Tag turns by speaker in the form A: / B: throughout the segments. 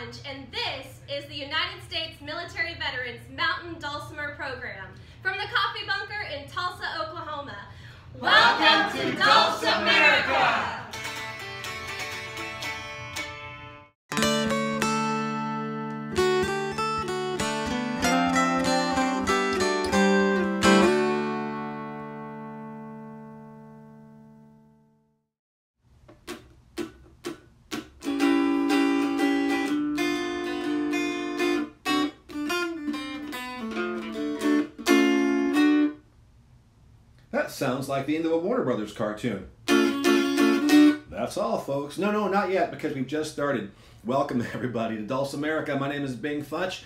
A: Futch, and this is the United States Military Veterans Mountain Dulcimer Program from the Coffee Bunker in Tulsa, Oklahoma.
B: Welcome to Dulcimerica!
C: That sounds like the end of a Warner Brothers cartoon. That's all, folks. No, not yet, because we've just started. Welcome, everybody, to Dulcimerica. My name is bingfutch.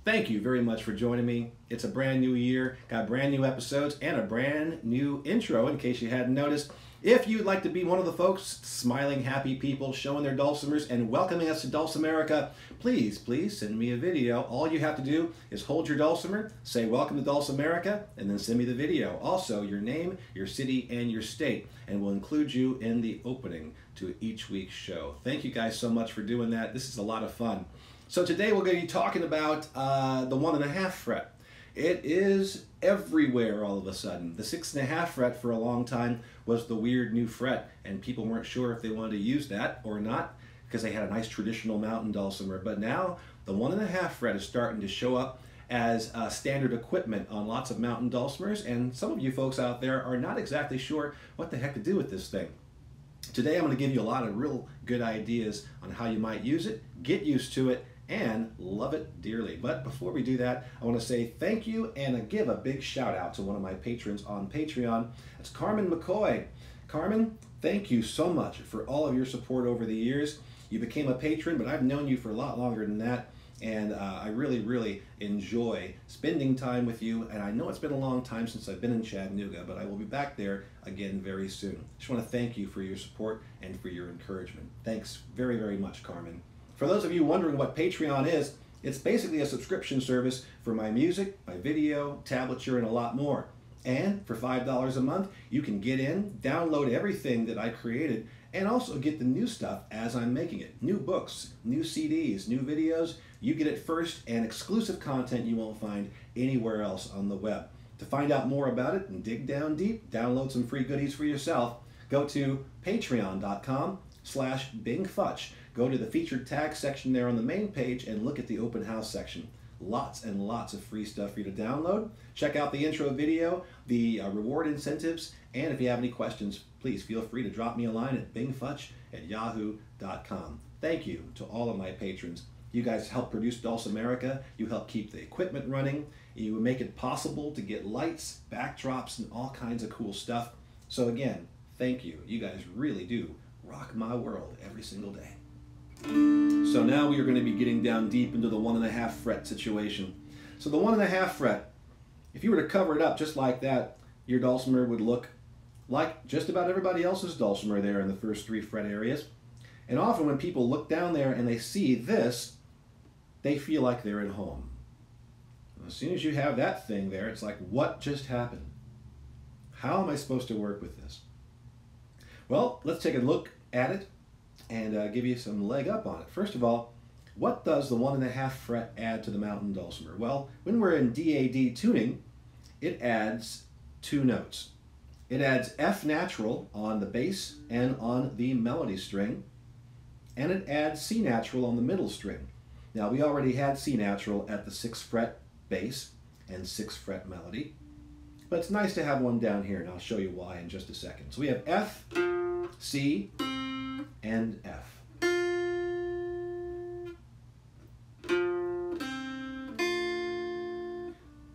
C: Thank you very much for joining me. It's a brand new year, got brand new episodes, and a brand new intro, in case you hadn't noticed. If you'd like to be one of the folks, smiling, happy people, showing their dulcimers and welcoming us to Dulcimerica, please send me a video. All you have to do is hold your dulcimer, say welcome to Dulcimerica, and then send me the video. Also, your name, your city, and your state, and we'll include you in the opening to each week's show. Thank you guys so much for doing that. This is a lot of fun. So today we're going to be talking about the 1.5 fret. It is everywhere all of a sudden. The 6.5 fret for a long time was the weird new fret, and people weren't sure if they wanted to use that or not because they had a nice traditional mountain dulcimer. But now the 1.5 fret is starting to show up as standard equipment on lots of mountain dulcimers, and some of you folks out there are not exactly sure what the heck to do with this thing. Today I'm going to give you a lot of real good ideas on how you might use it, get used to it, and love it dearly. But before we do that, I want to say thank you and give a big shout out to one of my patrons on Patreon. It's Carmen McCoy. Carmen, thank you so much for all of your support over the years. You became a patron, but I've known you for a lot longer than that, and I really enjoy spending time with you. And I know it's been a long time since I've been in Chattanooga, but I will be back there again very soon. Just want to thank you for your support and for your encouragement. Thanks very much, Carmen. For those of you wondering what Patreon is, it's basically a subscription service for my music, my video, tablature, and a lot more. And for $5 a month, you can get in, download everything that I created, and also get the new stuff as I'm making it. New books, new CDs, new videos. You get it first, and exclusive content you won't find anywhere else on the web. To find out more about it and dig down deep, download some free goodies for yourself, go to patreon.com/bingfutch. Go to the featured tag section there on the main page and look at the open house section. Lots and lots of free stuff for you to download. Check out the intro video, the reward incentives, and if you have any questions, please feel free to drop me a line at bingfutch@yahoo.com. Thank you to all of my patrons. You guys help produce Dulcimerica. You help keep the equipment running. You make it possible to get lights, backdrops, and all kinds of cool stuff. So again, thank you. You guys really do rock my world every single day. So now we are going to be getting down deep into the 1.5 fret situation. So the 1.5 fret, if you were to cover it up just like that, your dulcimer would look like just about everybody else's dulcimer there in the first 3 fret areas. And often when people look down there and they see this, they feel like they're at home. As soon as you have that thing there, it's like, what just happened? How am I supposed to work with this? Well, let's take a look at it and give you some leg up on it. First of all, what does the 1.5 fret add to the mountain dulcimer? Well, when we're in DAD tuning, it adds 2 notes. It adds F natural on the bass and on the melody string, and it adds C natural on the middle string. Now, we already had C natural at the 6th fret bass and 6th fret melody, but it's nice to have one down here, and I'll show you why in just a second. So we have F, C, and F.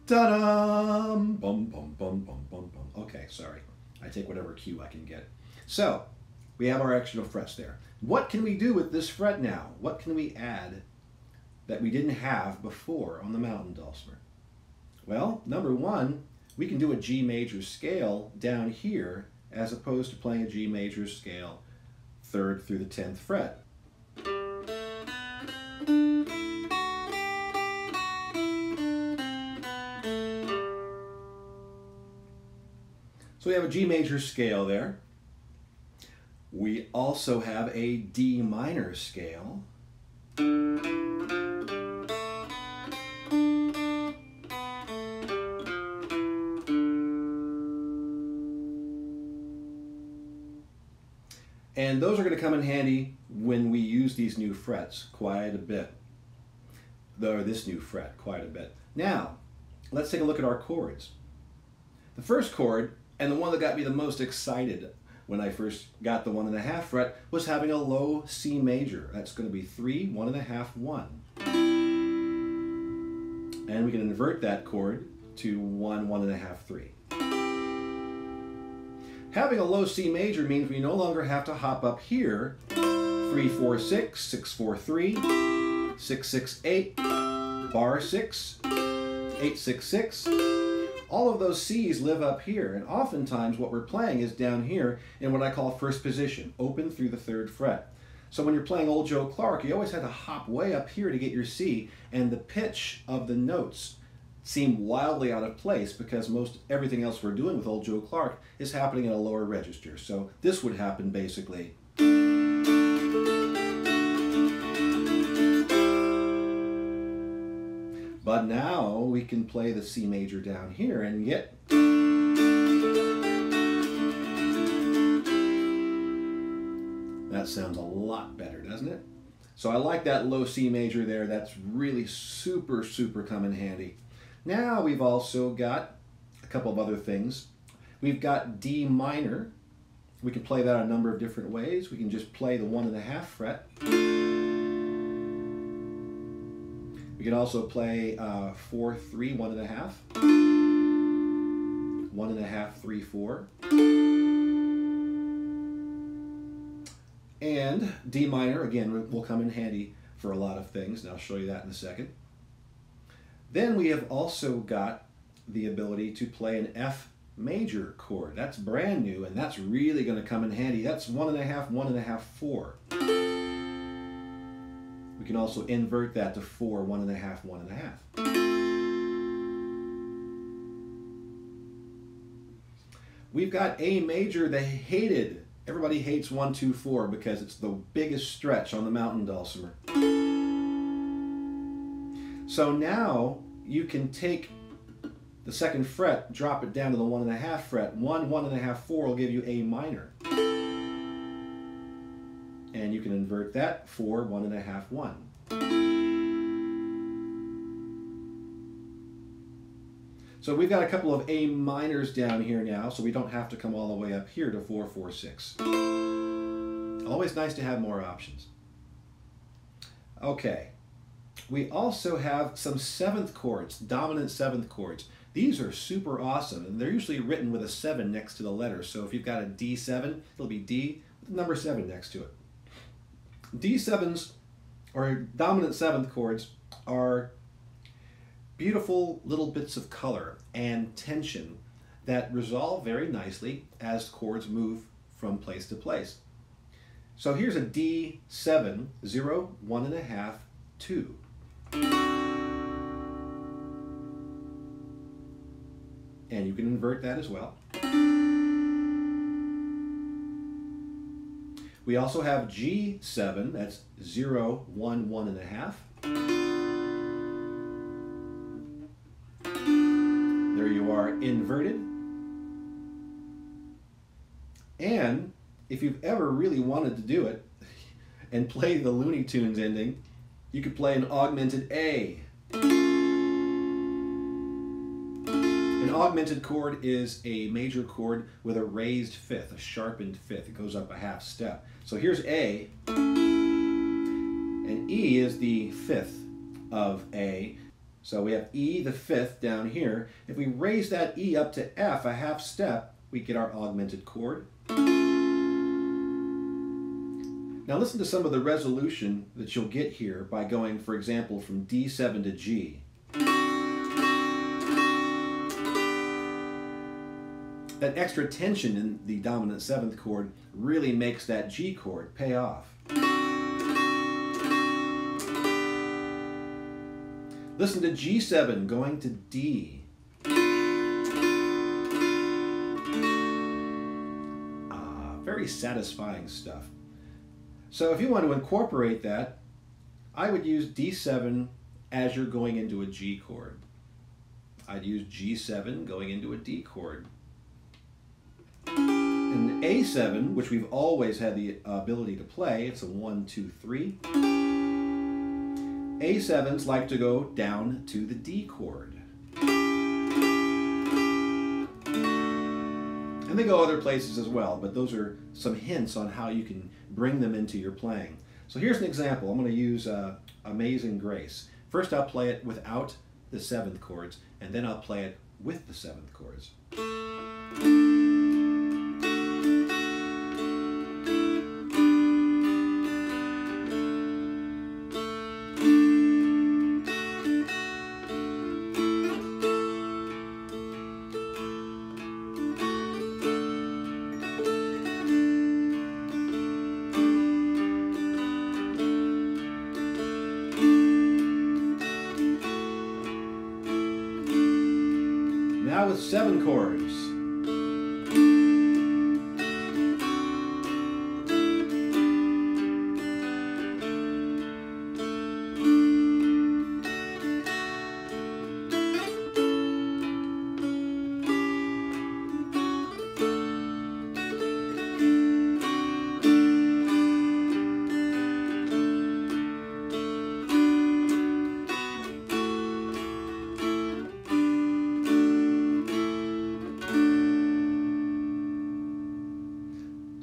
C: Ta-da! Bum, bum, bum, bum, bum, bum. Okay, sorry. I take whatever cue I can get. So, we have our extra frets there. What can we do with this fret now? What can we add that we didn't have before on the mountain dulcimer? Well, number one, we can do a G major scale down here as opposed to playing a G major scale 3rd through the 10th fret. So we have a G major scale there. We also have a D minor scale. And those are going to come in handy when we use these new frets quite a bit. Or this new fret quite a bit. Now, let's take a look at our chords. The first chord, and the one that got me the most excited when I first got the 1.5 fret, was having a low C major. That's going to be 3, 1.5, 1. And we can invert that chord to 1, 1.5, 3. Having a low C major means we no longer have to hop up here 3, 4, 6, 6, 4, 3, 6, 6, 8, bar 6, 8, 6, 6. All of those C's live up here, and oftentimes what we're playing is down here in what I call first position, open through the 3rd fret. So when you're playing Old Joe Clark, you always had to hop way up here to get your C, and the pitch of the notes seem wildly out of place because most everything else we're doing with Old Joe Clark is happening in a lower register. So this would happen basically. But now we can play the C major down here and get that sounds a lot better, doesn't it? So I like that low C major there. That's really super come in handy. Now we've also got a couple of other things. We've got D minor. We can play that a number of different ways. We can just play the 1.5 fret. We can also play 4, 3, 1.5, 1.5, 3, 4. And D minor, again, will come in handy for a lot of things, and I'll show you that in a second. Then we have also got the ability to play an F major chord. That's brand new, and that's really going to come in handy. That's 1.5, 1.5, 4. We can also invert that to 4, 1.5, 1.5. We've got A major, the hated. Everybody hates 1, 2, 4 because it's the biggest stretch on the mountain dulcimer. So now you can take the 2nd fret, drop it down to the 1.5 fret. 1, 1.5, 4 will give you A minor. And you can invert that 4, 1.5, 1. So we've got a couple of A minors down here now, so we don't have to come all the way up here to 4, 4, 6. Always nice to have more options. Okay. We also have some 7th chords, dominant 7th chords. These are super awesome, and they're usually written with a 7 next to the letter. So if you've got a D7, it'll be D with the number 7 next to it. D7s, or dominant 7th chords, are beautiful little bits of color and tension that resolve very nicely as chords move from place to place. So here's a D7, 0, 1.5, 2. And you can invert that as well. We also have G7, that's 0, 1, 1.5. There you are, inverted. And if you've ever really wanted to do it and play the Looney Tunes ending, you could play an augmented A. An augmented chord is a major chord with a raised 5th, a sharpened 5th. It goes up a half step. So here's A, and E is the 5th of A. So we have E, the 5th, down here. If we raise that E up to F a half step, we get our augmented chord. Now listen to some of the resolution that you'll get here by going, for example, from D7 to G. That extra tension in the dominant 7th chord really makes that G chord pay off. Listen to G7 going to D. Very satisfying stuff. So if you want to incorporate that, I would use D7 as you're going into a G chord. I'd use G7 going into a D chord. And A7, which we've always had the ability to play, it's a 1, 2, 3. A7s like to go down to the D chord. And they go other places as well, but those are some hints on how you can bring them into your playing. So here's an example. I'm going to use Amazing Grace. First I'll play it without the 7th chords, and then I'll play it with the 7th chords. Now with 7 chords.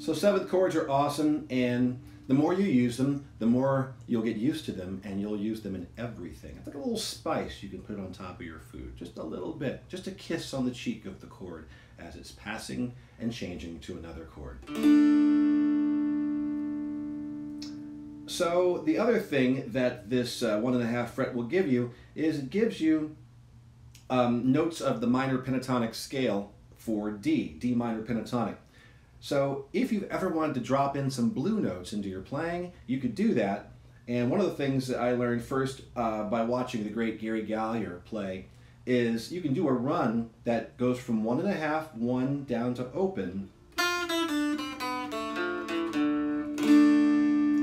C: So 7th chords are awesome, and the more you use them, the more you'll get used to them, and you'll use them in everything. It's like a little spice you can put on top of your food, just a little bit, just a kiss on the cheek of the chord as it's passing and changing to another chord. So the other thing that this 1.5 fret will give you is it gives you notes of the minor pentatonic scale for D, D minor pentatonic. So if you've ever wanted to drop in some blue notes into your playing, you could do that. And one of the things that I learned first by watching the great Gary Gallier play is you can do a run that goes from 1.5, 1 down to open.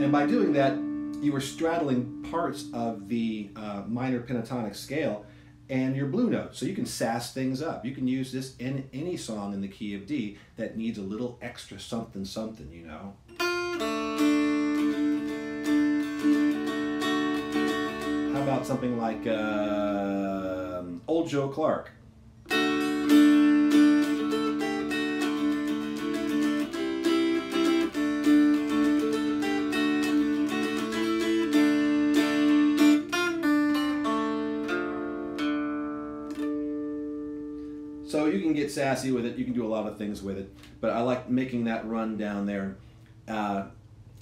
C: And by doing that, you are straddling parts of the minor pentatonic scale and your blue notes. So you can sass things up. You can use this in any song in the key of D that needs a little extra something something, you know. How about something like Old Joe Clark? So you can get sassy with it, you can do a lot of things with it, but I like making that run down there.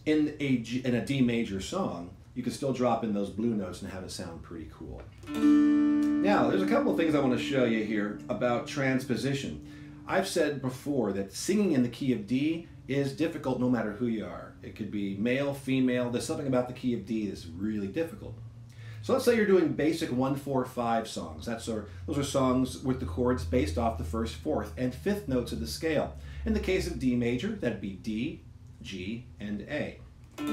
C: In a D major song, you can still drop in those blue notes and have it sound pretty cool. Now, there's a couple of things I want to show you here about transposition. I've said before that singing in the key of D is difficult no matter who you are. It could be male, female, there's something about the key of D that's really difficult. So let's say you're doing basic 1-4-5 songs. Those are songs with the chords based off the 1st, 4th, and 5th notes of the scale. In the case of D major, that'd be D, G, and A. So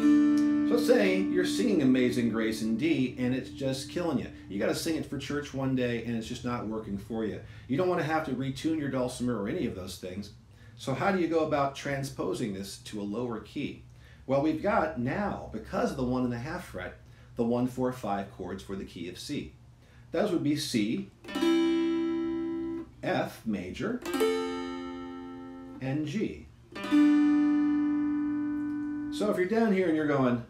C: let's say you're singing Amazing Grace in D and it's just killing you. You got to sing it for church one day and it's just not working for you. You don't want to have to retune your dulcimer or any of those things. So how do you go about transposing this to a lower key? Well, we've got now, because of the 1.5 fret, the 1-4-5 chords for the key of C. Those would be C, F major, and G. So if you're down here and you're going,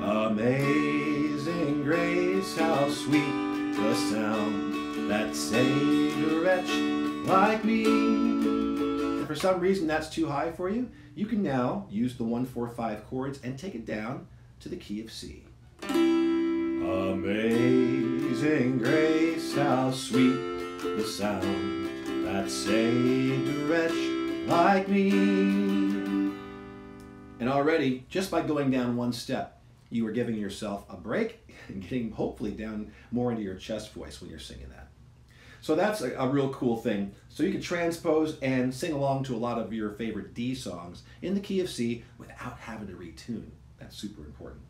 C: Amazing Grace, how sweet the sound that saved a wretch like me. If for some reason that's too high for you, you can now use the 1-4-5 chords and take it down to the key of C. Amazing grace, how sweet the sound that saved a wretch like me. And already, just by going down one step, you are giving yourself a break and getting hopefully down more into your chest voice when you're singing that. So that's a real cool thing. So you can transpose and sing along to a lot of your favorite D songs in the key of C without having to retune. That's super important.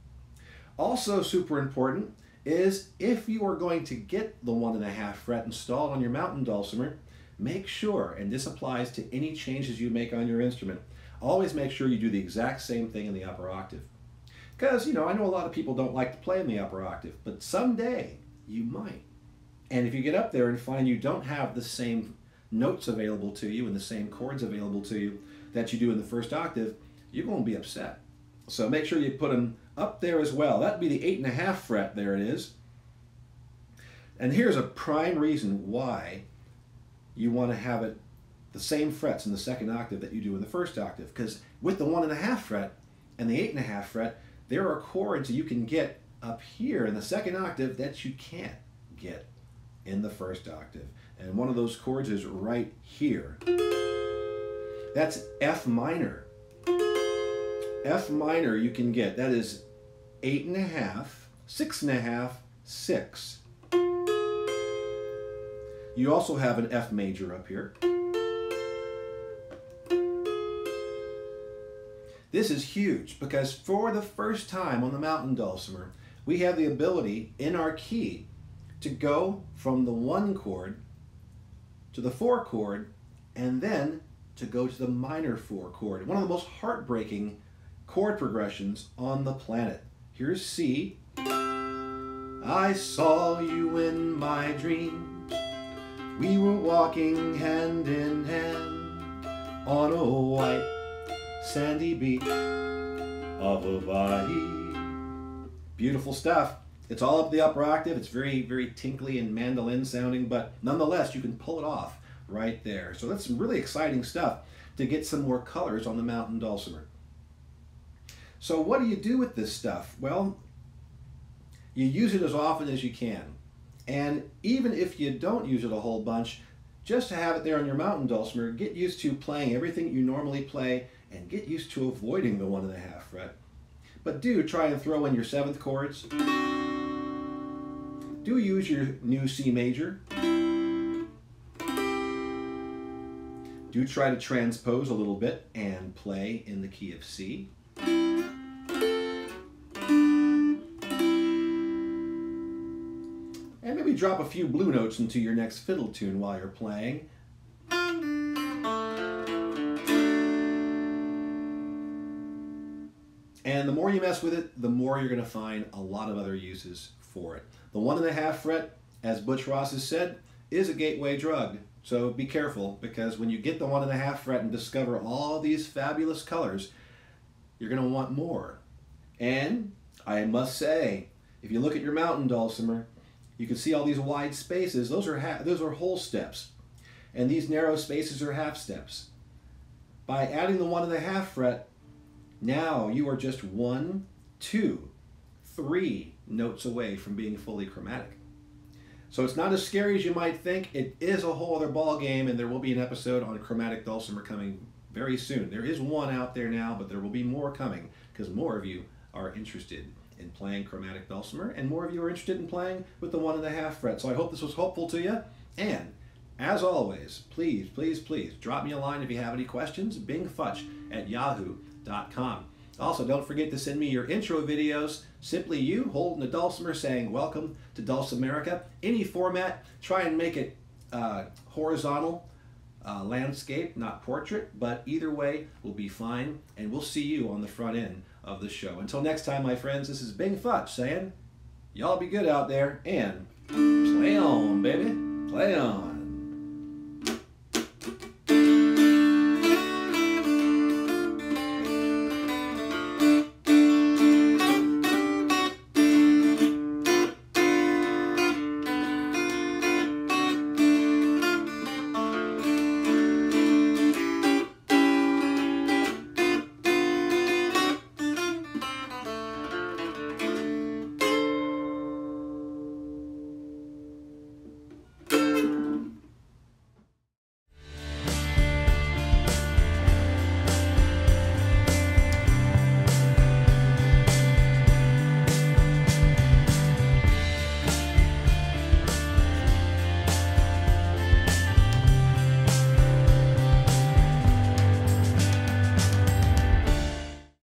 C: Also super important is if you are going to get the 1.5 fret installed on your mountain dulcimer, make sure, and this applies to any changes you make on your instrument, always make sure you do the exact same thing in the upper octave. Because, you know, I know a lot of people don't like to play in the upper octave, but someday you might. And if you get up there and find you don't have the same notes available to you and the same chords available to you that you do in the first octave, you're going to be upset. So make sure you put them up there as well. That'd be the 8.5 fret, there it is. And here's a prime reason why you want to have it the same frets in the second octave that you do in the first octave. Because with the 1.5 fret and the 8.5 fret, there are chords you can get up here in the second octave that you can't get in the first octave. And one of those chords is right here. That's F minor. F minor you can get. That is 8.5, 6.5, 6. You also have an F major up here. This is huge because for the first time on the mountain dulcimer, we have the ability in our key to go from the 1 chord to the 4 chord and then to go to the minor 4 chord. One of the most heartbreaking chord progressions on the planet. Here's C. I saw you in my dreams. We were walking hand in hand on a white sandy beach of Hawaii. Beautiful stuff. It's all up the upper octave. It's very, very tinkly and mandolin sounding, but nonetheless, you can pull it off right there. So that's some really exciting stuff to get some more colors on the mountain dulcimer. So what do you do with this stuff? Well, you use it as often as you can. And even if you don't use it a whole bunch, just to have it there on your mountain dulcimer, get used to playing everything you normally play and get used to avoiding the 1.5 fret. But do try and throw in your 7th chords. Do use your new C major. Do try to transpose a little bit and play in the key of C. And maybe drop a few blue notes into your next fiddle tune while you're playing. And the more you mess with it, the more you're going to find a lot of other uses for it. The 1.5 fret, as Butch Ross has said, is a gateway drug. So be careful, because when you get the 1.5 fret and discover all these fabulous colors, you're going to want more. And I must say, if you look at your mountain dulcimer, you can see all these wide spaces. Those are whole steps. And these narrow spaces are half steps. By adding the 1.5 fret, now you are just 1, 2, 3 notes away from being fully chromatic. So it's not as scary as you might think. It is a whole other ball game, and there will be an episode on chromatic dulcimer coming very soon. There is one out there now, but there will be more coming because more of you are interested in playing chromatic dulcimer, and more of you are interested in playing with the 1.5 fret. So I hope this was helpful to you. And as always, please, please, please drop me a line if you have any questions. bingfutch@yahoo.com. Also, don't forget to send me your intro videos. Simply you holding the dulcimer saying, "Welcome to Dulcimerica." Any format, try and make it horizontal, landscape, not portrait, but either way will be fine. And we'll see you on the front end of the show. Until next time, my friends, this is Bing Futch saying, y'all be good out there and play on, baby. Play on.